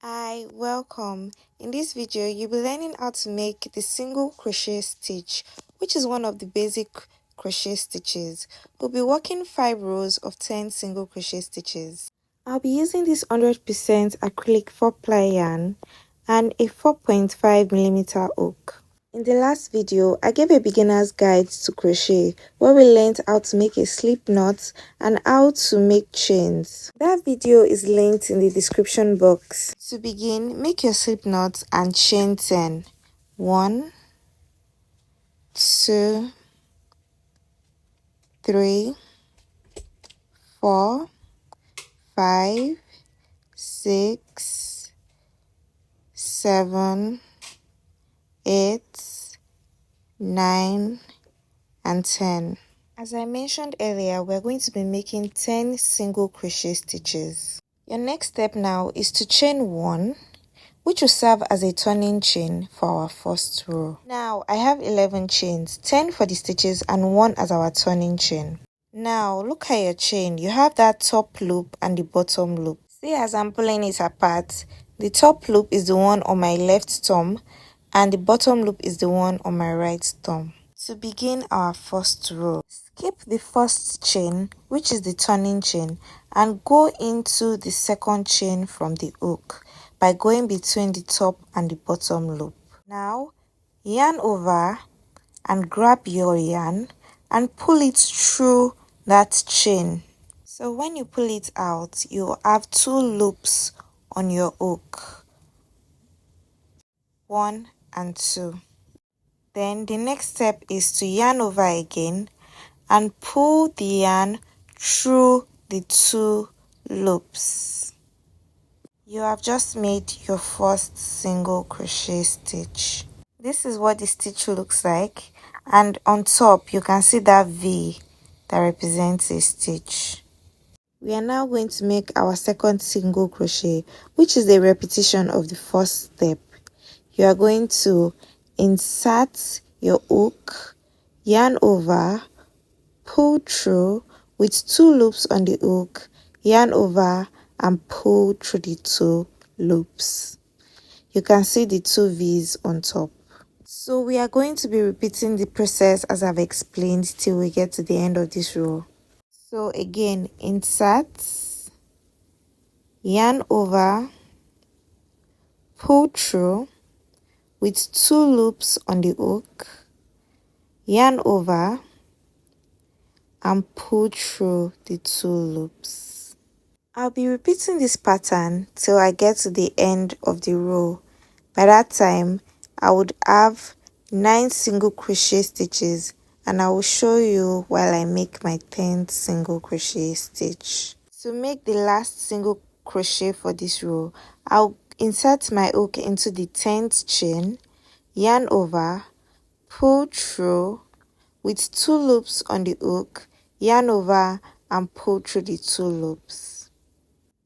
Hi, welcome. In this video, you'll be learning how to make the single crochet stitch, which is one of the basic crochet stitches. We'll be working 5 rows of 10 single crochet stitches. I'll be using this 100% acrylic 4-ply yarn and a 4.5mm hook. In the last video, I gave a beginner's guide to crochet where we learned how to make a slip knot and how to make chains. That video is linked in the description box. To begin, make your slip knot and chain 10. 1, 2, 3, 4, 5, 6, 7, 8, 9, and 10. As I mentioned earlier, we're going to be making 10 single crochet stitches. Your next step now is to chain 1, which will serve as a turning chain for our first row. Now, I have 11 chains, 10 for the stitches and 1 as our turning chain. Now, look at your chain. You have that top loop and the bottom loop. See, as I'm pulling it apart, the top loop is the one on my left thumb and the bottom loop is the one on my right thumb. To begin our first row, skip the first chain, which is the turning chain, and go into the second chain from the hook by going between the top and the bottom loop. Now, yarn over and grab your yarn and pull it through that chain. So when you pull it out, you have 2 loops on your hook, 1 and 2. Then the next step is to yarn over again and pull the yarn through the 2 loops. You have just made your first single crochet stitch. This is what the stitch looks like, and on top you can see that V that represents a stitch. We are now going to make our second single crochet, which is a repetition of the first step. You are going to insert your hook, yarn over, pull through with 2 loops on the hook, yarn over and pull through the 2 loops. You can see the 2 V's on top. So we are going to be repeating the process as I've explained till we get to the end of this row. So again, insert, yarn over, pull through with 2 loops on the hook, yarn over and pull through the 2 loops. I'll be repeating this pattern till I get to the end of the row. By that time, I would have 9 single crochet stitches, and I will show you while I make my 10th single crochet stitch. To make the last single crochet for this row, I'll insert my hook into the 10th chain, yarn over, pull through with 2 loops on the hook, yarn over and pull through the 2 loops.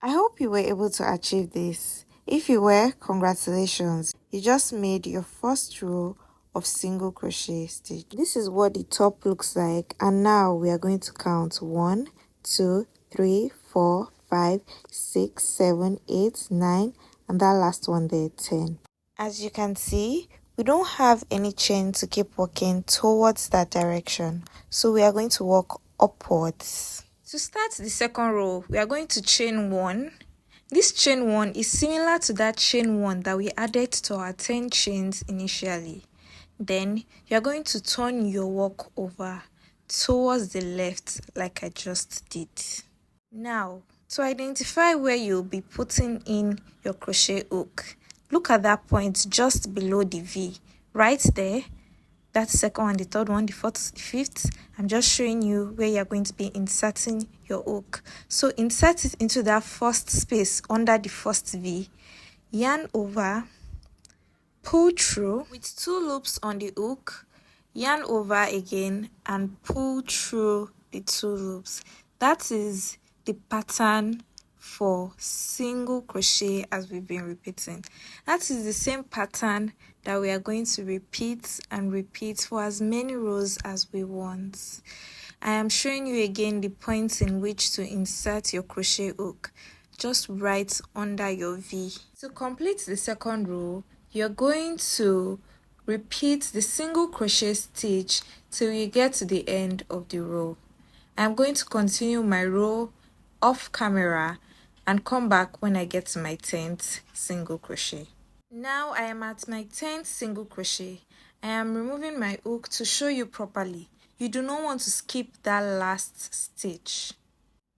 I hope you were able to achieve this. If you were, congratulations. You just made your first row of single crochet stitch. This is what the top looks like, and now we are going to count 1, 2, 3, 4, 5, 6, 7, 8, 9, and that last one there, 10. As you can see, we don't have any chain to keep working towards that direction, so we are going to work upwards. To start the second row, we are going to chain 1. This chain 1 is similar to that chain 1 that we added to our 10 chains initially. Then you are going to turn your work over towards the left like I just did. Now, to identify where you'll be putting in your crochet hook, look at that point just below the V, right there. That's the second one, the third one, the fourth, the fifth. I'm just showing you where you're going to be inserting your hook. So insert it into that first space under the first V, yarn over, pull through with 2 loops on the hook, yarn over again and pull through the 2 loops. That is the pattern for single crochet as we've been repeating. That is the same pattern that we are going to repeat and repeat for as many rows as we want. I am showing you again the points in which to insert your crochet hook. just right under your V. To complete the second row, you're going to repeat the single crochet stitch till you get to the end of the row. I'm going to continue my row off camera and come back when I get to my 10th single crochet. Now I am at my 10th single crochet. I am removing my hook to show you properly. You do not want to skip that last stitch.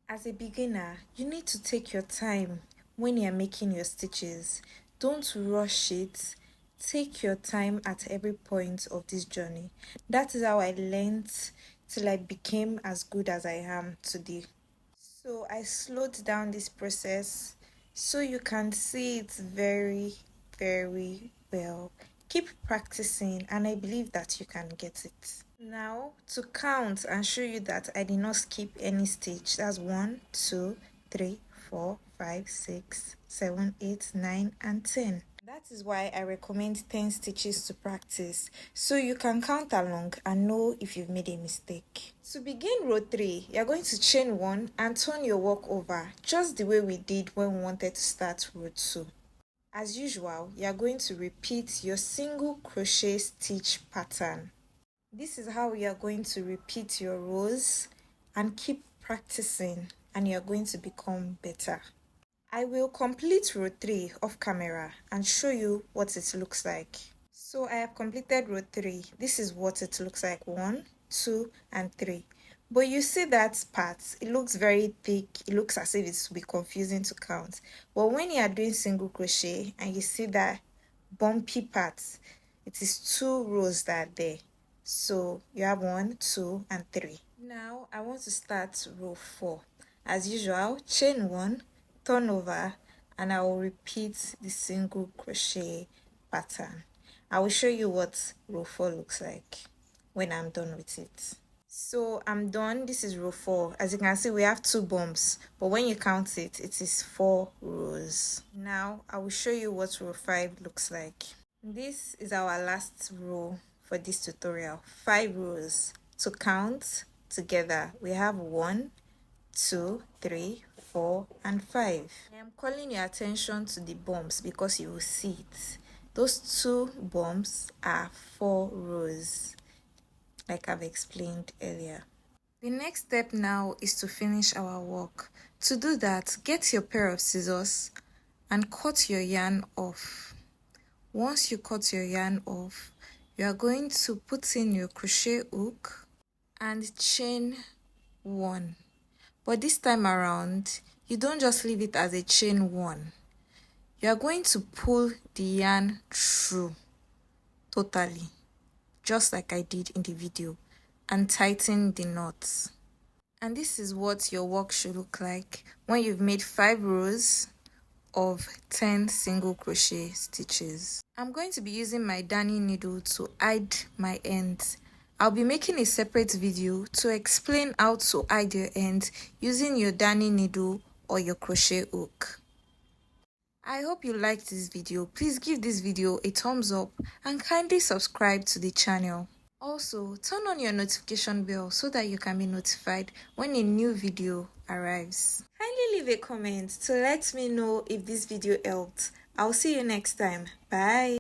As a beginner, you need to take your time when you are making your stitches. Don't rush it. Take your time at every point of this journey. That is how I learned till I became as good as I am today. So I slowed down this process so you can see it very well. Keep practicing and I believe that you can get it. Now to count and show you that I did not skip any stitch. That's 1, 2, 3, 4, 5, 6, 7, 8, 9 and 10. That is why I recommend 10 stitches to practice, so you can count along and know if you've made a mistake. To begin row 3, you're going to chain 1 and turn your work over, just the way we did when we wanted to start row 2. As usual, you're going to repeat your single crochet stitch pattern. This is how you are going to repeat your rows and keep practicing, and you're going to become better. I will complete row 3 off camera and show you what it looks like. So I have completed row 3. This is what it looks like, 1, 2 and 3. But you see that part, it looks very thick. It looks as if it will be confusing to count. But when you are doing single crochet and you see that bumpy part, it is 2 rows that are there. So you have 1, 2 and 3. Now I want to start row 4. As usual, chain 1, turn over, and I will repeat the single crochet pattern. I will show you what row 4 looks like when I'm done with it. So I'm done. This is row 4. As you can see, we have 2 bumps, but when you count it, it is 4 rows. Now I will show you what row 5 looks like. This is our last row for this tutorial. 5 rows. To count together, we have 1, 2, 3, 4 and 5. I am calling your attention to the bumps because you will see it. Those 2 bumps are 4 rows, like I've explained earlier. The next step now is to finish our work. To do that, get your pair of scissors and cut your yarn off. Once you cut your yarn off, you are going to put in your crochet hook and chain 1. But this time around, you don't just leave it as a chain 1. You are going to pull the yarn through totally, just like I did in the video, and tighten the knots. And this is what your work should look like when you've made 5 rows of 10 single crochet stitches. I'm going to be using my darning needle to hide my ends. I'll be making a separate video to explain how to hide your ends using your darning needle or your crochet hook. I hope you liked this video. Please give this video a thumbs up and kindly subscribe to the channel. Also, turn on your notification bell so that you can be notified when a new video arrives. Kindly leave a comment to let me know if this video helped. I'll see you next time. Bye.